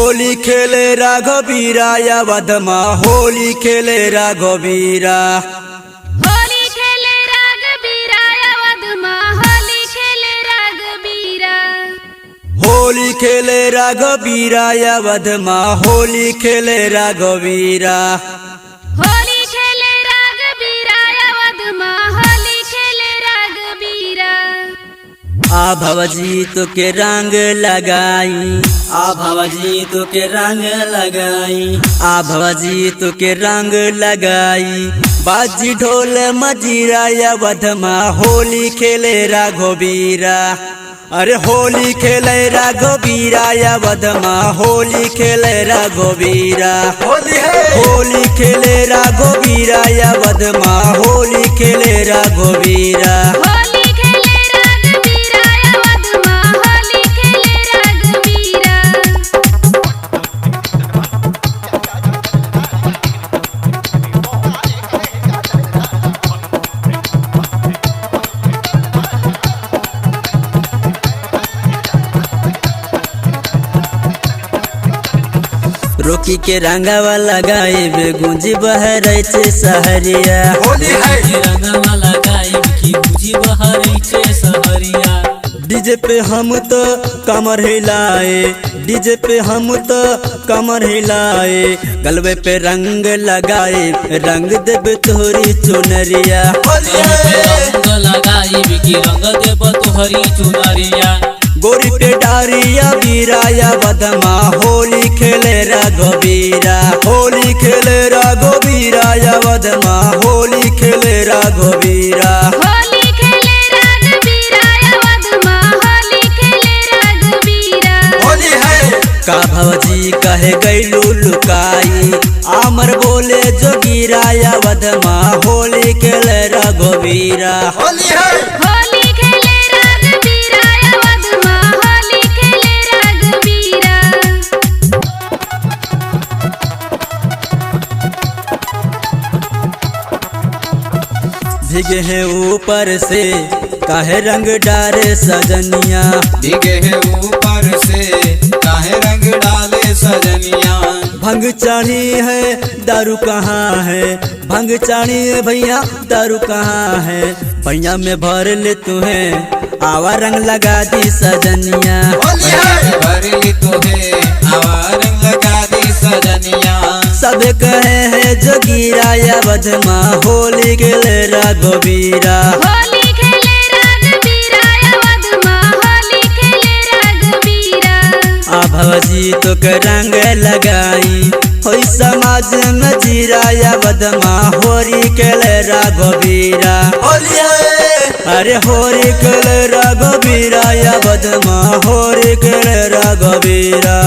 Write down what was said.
होली खेले राघवीरा या वधमा होली खेले राघवीरा। होली खेले राघवीरा या वधमा होली खेले राघवीरा। होली खेले राघवीरा या वधमा होली खेले राघवीरा। होली खेले राघवीरा या वधमा होली खेले राघवीरा। आ भवजी तो के रंग लगाई, आ भवजी तो के रंग लगाई, आ भवजी तो के रंग लगाई। बाजी ढोल मजीरा या वधमा होली खेले राघवीरा। अरे होली खेले राघवीरा या वधमा होली खेले राघवीरा। होली खेले राघवीरा या वधमा होली खेले राघवीरा। होली खेले राघवीरा या वधमा होली खेले राघवीरा। रोकी के रंगावा लगाए बे गुंजी बहरै छे सहरिया। होली है रंगवा लगाई की बुझी बहरै छे सहरिया। डीजे पे हम तो कमर हिलाए, डीजे पे हम तो कमर हिलाए। गलबे पे रंग लगाए रंग देबे तोहरी चुनरिया। रंग लगाई की रंग देब तोहरी चुनरिया। गोरी पे डारिया बीरा या वधमा होली खेले राघवीरा। होली खेले राघवीरा या वधमा होली खेले राघवीरा। होली खेले राघवीरा या वधमा होली खेले राघवीरा। होली है का भवजी कहे गैलू लुकाई, आमर बोले जोगीरा या वधमा होली खेले राघवीरा। होली है होली खेले राघवीरा या वधमा होली खेले राघवीरा। भीगे हैं ऊपर से काहे रंग डारे सजनिया। भीगे है ऊपर से काहे रंग डाले सजनिया। भंग चाणी है दारू कहाँ है, भंग चाणी है भैया दारू कहाँ है। भैया में भर ले तुम्हें आवा रंग लगा दी सजनिया। होली है भरली तोहे आवा रंग लगा दी सजनिया। सब कहे है जोगीरा या वधमा होली खेले राघवीरा। होली खेले राघवीरा या वधमा होली खेले राघवीरा। आ भवजी तो के रंग लगाई होई समाज में जीरा या वधमा होली खेले राघवीरा। होली है अरे होली खेले राघवीरा या वधमा होली खेले राघवीरा।